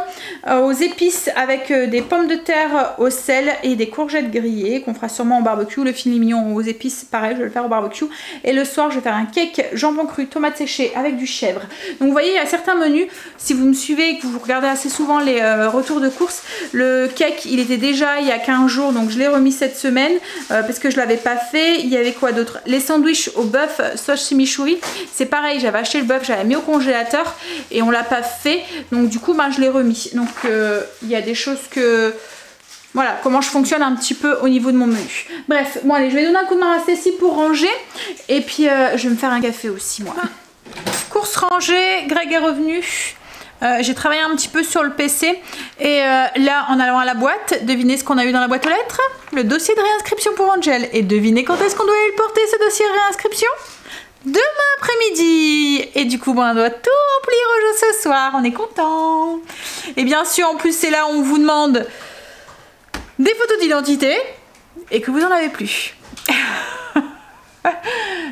aux épices avec des pommes de terre au sel et des courgettes grillées qu'on fera sûrement au barbecue. Le filet mignon aux épices, pareil, je vais le faire au barbecue. Et le soir, je vais faire un cake jambon cru, tomate séchée avec du chèvre. Donc vous voyez, il y a certains menus, si vous me suivez et que vous regardez assez souvent les retours de course, le cake, il était déjà il y a 15 jours, donc je l'ai remis cette semaine parce que je l'avais pas fait. Il y avait quoi d'autre? Les sandwichs au bœuf sauce chimichurri, c'est pareil, j'avais acheté le bœuf, j'avais mis au congélateur et on l'a pas fait. Donc du coup je l'ai remis. Donc il y a des choses que... Voilà comment je fonctionne un petit peu au niveau de mon menu. Bref, bon allez, je vais donner un coup de main à Stécie pour ranger. Et puis je vais me faire un café aussi moi. Course rangée, Greg est revenu. J'ai travaillé un petit peu sur le PC. Et là en allant à la boîte, devinez ce qu'on a eu dans la boîte aux lettres? Le dossier de réinscription pour Angel. Et devinez quand est-ce qu'on doit aller le porter ce dossier de réinscription? Demain après-midi. Et du coup on doit tout remplir au jeu ce soir, on est content. Et bien sûr en plus c'est là où on vous demande des photos d'identité et que vous en avez plus.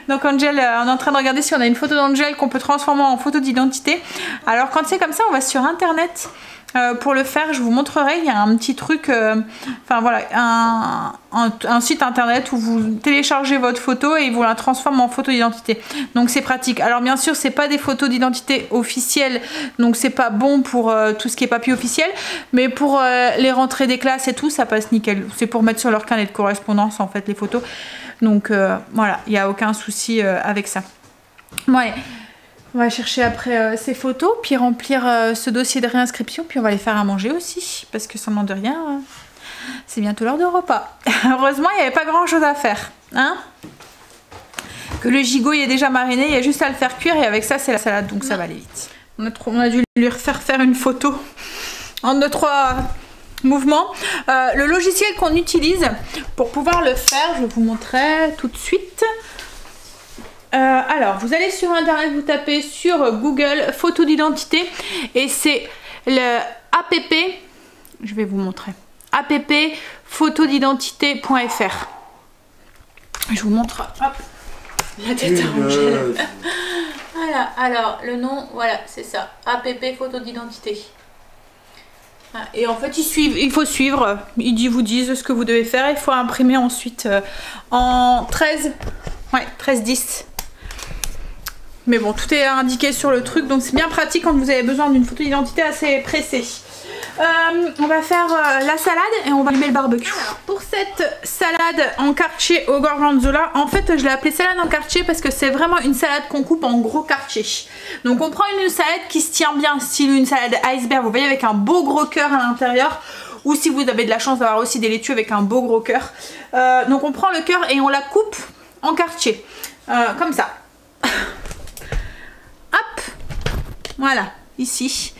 Donc Angel, on est en train de regarder si on a une photo d'Angel qu'on peut transformer en photo d'identité. Alors quand c'est comme ça, on va sur internet pour le faire. Je vous montrerai, il y a un petit truc, enfin voilà, un site internet où vous téléchargez votre photo et il vous la transforme en photo d'identité. Donc c'est pratique. Alors bien sûr, c'est pas des photos d'identité officielles, donc c'est pas bon pour tout ce qui est papier officiel, mais pour les rentrées des classes et tout, ça passe nickel. C'est pour mettre sur leur carnet de correspondance en fait les photos. Donc voilà, il n'y a aucun souci avec ça. Bon allez, on va chercher après ces photos, puis remplir ce dossier de réinscription, puis on va les faire à manger aussi, parce que sans de rien, c'est bientôt l'heure de repas. Heureusement, il n'y avait pas grand chose à faire, hein. Que le gigot il est déjà mariné, il y a juste à le faire cuire, et avec ça c'est la salade, donc ça va aller vite. On a dû lui refaire faire une photo en 2-3 mouvements. Le logiciel qu'on utilise pour pouvoir le faire, je vous montrerai tout de suite. Alors, vous allez sur internet, vous tapez sur Google photo d'identité et c'est le app, je vais vous montrer, app photodidentité.fr. Je vous montre, hop, la tête à Angel. Voilà, alors le nom, voilà, c'est ça, app photo d'identité. Et en fait il faut suivre, ils vous disent ce que vous devez faire, il faut imprimer ensuite en 13-10. Mais bon, tout est indiqué sur le truc, donc c'est bien pratique quand vous avez besoin d'une photo d'identité assez pressée. On va faire la salade et on va allumer le barbecue. Alors, pour cette salade en quartier au gorgonzola, en fait je l'ai appelée salade en quartier parce que c'est vraiment une salade qu'on coupe en gros quartier. Donc on prend une salade qui se tient bien, style une salade iceberg, vous voyez, avec un beau gros cœur à l'intérieur. Ou si vous avez de la chance d'avoir aussi des laitues avec un beau gros cœur. Donc on prend le cœur et on la coupe en quartier. Comme ça. Hop, voilà, ici.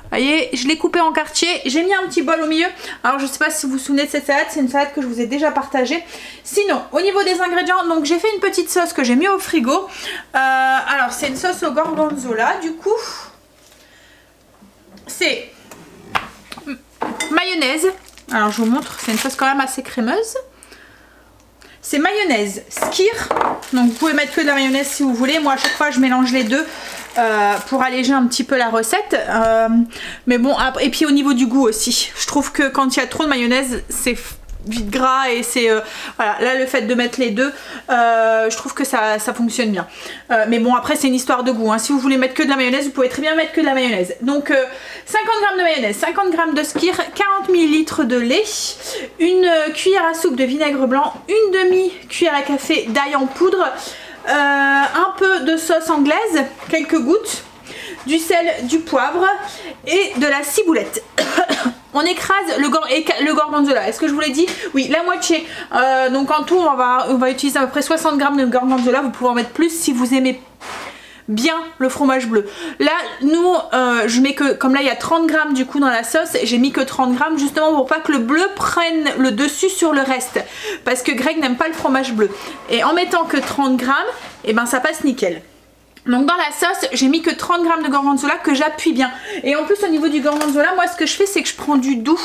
voyez, je l'ai coupé en quartier. J'ai mis un petit bol au milieu. Alors je sais pas si vous vous souvenez de cette salade, c'est une salade que je vous ai déjà partagée. Sinon, au niveau des ingrédients, donc j'ai fait une petite sauce que j'ai mis au frigo. Alors c'est une sauce au gorgonzola, du coup. C'est mayonnaise. Alors je vous montre, c'est une sauce quand même assez crémeuse. C'est mayonnaise skyr, donc vous pouvez mettre que de la mayonnaise si vous voulez. Moi à chaque fois je mélange les deux pour alléger un petit peu la recette. Mais bon, et puis au niveau du goût aussi, je trouve que quand il y a trop de mayonnaise, c'est vite gras et c'est voilà, là le fait de mettre les deux, je trouve que ça fonctionne bien. Mais bon après c'est une histoire de goût, hein. Si vous voulez mettre que de la mayonnaise, vous pouvez très bien mettre que de la mayonnaise. Donc 50 g de mayonnaise, 50 g de skyr, 40 ml de lait, une cuillère à soupe de vinaigre blanc, une demi-cuillère à café d'ail en poudre, un peu de sauce anglaise, quelques gouttes, du sel, du poivre et de la ciboulette. On écrase le gorgonzola. Est-ce que je vous l'ai dit? Oui, la moitié. Donc en tout, on va utiliser à peu près 60 g de gorgonzola. Vous pouvez en mettre plus si vous aimez bien le fromage bleu. Là, nous, je mets que, comme là il y a 30 g du coup dans la sauce, j'ai mis que 30 g justement pour pas que le bleu prenne le dessus sur le reste. Parce que Greg n'aime pas le fromage bleu. Et en mettant que 30 g, et ben ça passe nickel. Donc dans la sauce, j'ai mis que 30 g de gorgonzola que j'appuie bien. Et en plus au niveau du gorgonzola, moi ce que je fais c'est que je prends du doux.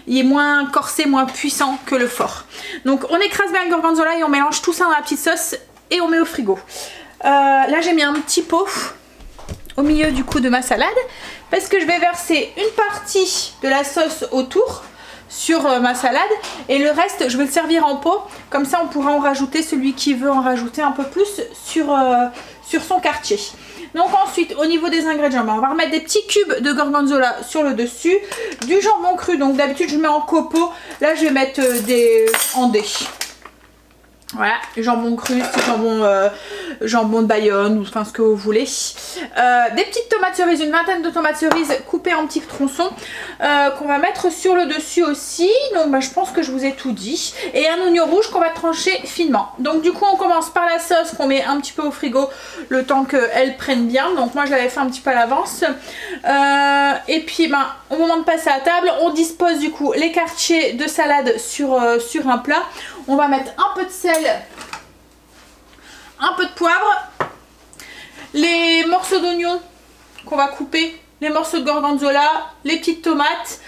Il est moins corsé, moins puissant que le fort. Donc on écrase bien le gorgonzola et on mélange tout ça dans la petite sauce et on met au frigo. Là j'ai mis un petit pot au milieu du coup de ma salade parce que je vais verser une partie de la sauce autour sur ma salade et le reste je vais le servir en pot, comme ça on pourra en rajouter, celui qui veut en rajouter un peu plus sur son quartier. Donc ensuite au niveau des ingrédients, on va remettre des petits cubes de gorgonzola sur le dessus, du jambon cru, donc d'habitude je mets en copeaux, là je vais mettre en dés. Voilà, jambon cru, jambon de Bayonne ou enfin ce que vous voulez. Des petites tomates cerises, une vingtaine de tomates cerises coupées en petits tronçons qu'on va mettre sur le dessus aussi. Donc bah, je pense que je vous ai tout dit. Et un oignon rouge qu'on va trancher finement. Donc du coup on commence par la sauce qu'on met un petit peu au frigo le temps qu'elle prenne bien. Donc moi je l'avais fait un petit peu à l'avance. Et puis ben, au moment de passer à table, on dispose du coup les quartiers de salade sur un plat. On va mettre un peu de sel, un peu de poivre, les morceaux d'oignon qu'on va couper, les morceaux de gorgonzola, les petites tomates,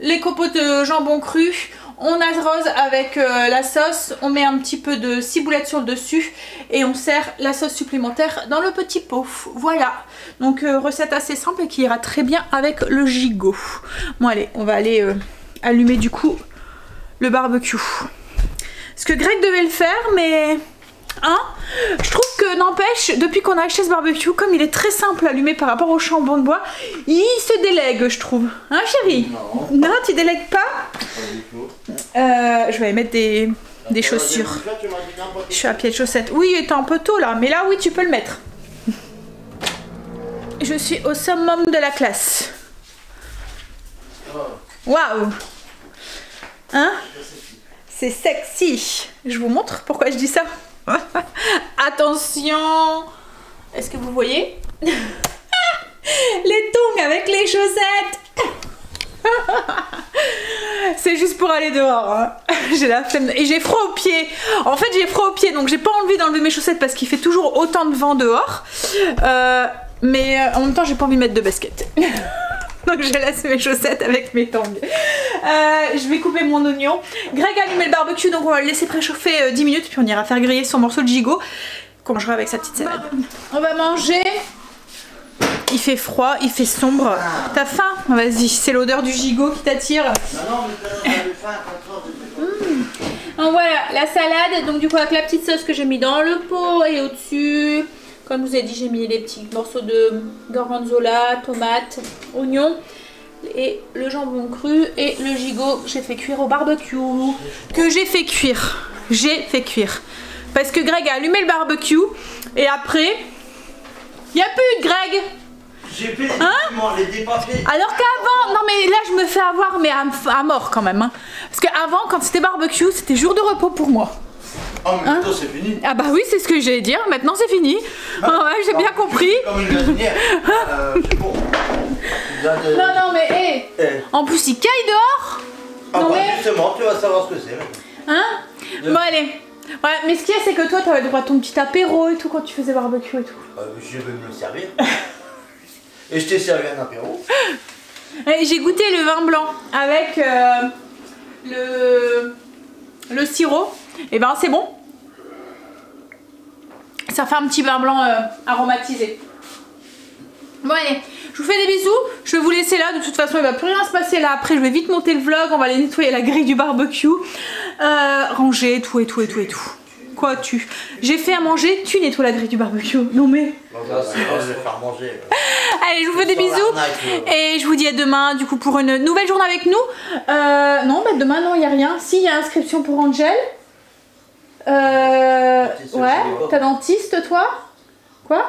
les copeaux de jambon cru. On arrose avec la sauce, on met un petit peu de ciboulette sur le dessus et on sert la sauce supplémentaire dans le petit pot. Voilà, donc recette assez simple et qui ira très bien avec le gigot. Bon allez, on va aller allumer du coup le barbecue. Parce que Greg devait le faire, mais hein, je trouve que n'empêche, depuis qu'on a acheté ce barbecue, comme il est très simple à allumer par rapport au charbon de bois, il se délègue, je trouve. Hein chérie? Non, tu délègues pas? Je vais mettre des chaussures. Je suis à pied de chaussettes. Oui, il est un peu tôt là, mais là oui tu peux le mettre. Je suis au summum de la classe. Waouh! Hein? C'est sexy. Je vous montre pourquoi je dis ça. Attention. Est-ce que vous voyez? Les tongs avec les chaussettes. C'est juste pour aller dehors. Hein. J'ai la flemme. Et j'ai froid aux pieds. En fait j'ai froid aux pieds donc j'ai pas envie d'enlever mes chaussettes parce qu'il fait toujours autant de vent dehors. Mais en même temps j'ai pas envie de mettre de baskets. Donc je laisse mes chaussettes avec mes tongs. Je vais couper mon oignon. Greg a allumé le barbecue donc on va le laisser préchauffer 10 minutes puis on ira faire griller son morceau de gigot qu'on mangera avec sa petite salade. On va manger. Il fait froid, il fait sombre. T'as faim? Vas-y, c'est l'odeur du gigot qui t'attire. Non, mais t'avais faim à 4 heures. Donc voilà, la salade, donc du coup avec la petite sauce que j'ai mis dans le pot et au-dessus, comme je vous ai dit, j'ai mis les petits morceaux de gorgonzola, tomates, oignons et le jambon cru et le gigot que j'ai fait cuire au barbecue. J'ai fait cuire. Parce que Greg a allumé le barbecue et après, il n'y a plus de Greg. J'ai fait les dépapiers. Alors qu'avant, non mais là je me fais avoir mais à mort quand même. Hein. Parce qu'avant quand c'était barbecue, c'était jour de repos pour moi. Oh mais maintenant c'est fini. Ah bah oui c'est ce que j'allais dire, maintenant c'est fini. Ah ouais j'ai bien compris. Comme une gazinière. Bon. Non, non, mais hé En plus, il caille dehors. Ah non, bah, mais... justement, tu vas savoir ce que c'est maintenant. Hein Bon, allez. Ouais, mais ce qu'il y a, c'est que toi, t'avais le droit à ton petit apéro et tout quand tu faisais barbecue et tout. Je vais me le servir. Et je t'ai servi un apéro. J'ai goûté le vin blanc avec le sirop. Et ben, c'est bon. Ça fait un petit vin blanc aromatisé. Bon allez, je vous fais des bisous, je vais vous laisser là, de toute façon il va plus rien se passer là, après je vais vite monter le vlog, on va aller nettoyer la grille du barbecue, ranger tout et tout et tout et tout. Quoi tu? J'ai fait à manger, tu nettoies la grille du barbecue, non mais... Bon, bah, je vais faire manger. Allez, je vous fais des bisous et je vous dis à demain du coup pour une nouvelle journée avec nous. Non, bah demain non, il n'y a rien, si il y a inscription pour Angel. Ouais, t'as dentiste toi? Quoi?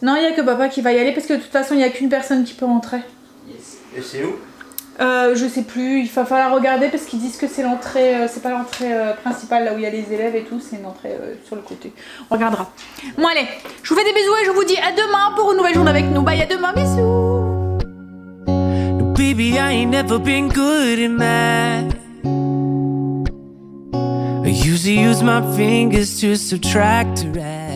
Non, il n'y a que papa qui va y aller parce que de toute façon il n'y a qu'une personne qui peut rentrer. Et c'est où? Je sais plus, il va falloir regarder parce qu'ils disent que c'est l'entrée, c'est pas l'entrée principale là où il y a les élèves et tout, c'est une entrée sur le côté. On regardera. Bon allez, je vous fais des bisous et je vous dis à demain pour une nouvelle journée avec nous. Bye, à demain, bisous. No, baby, I ain't never been good at math. I usually use my fingers to subtract or add.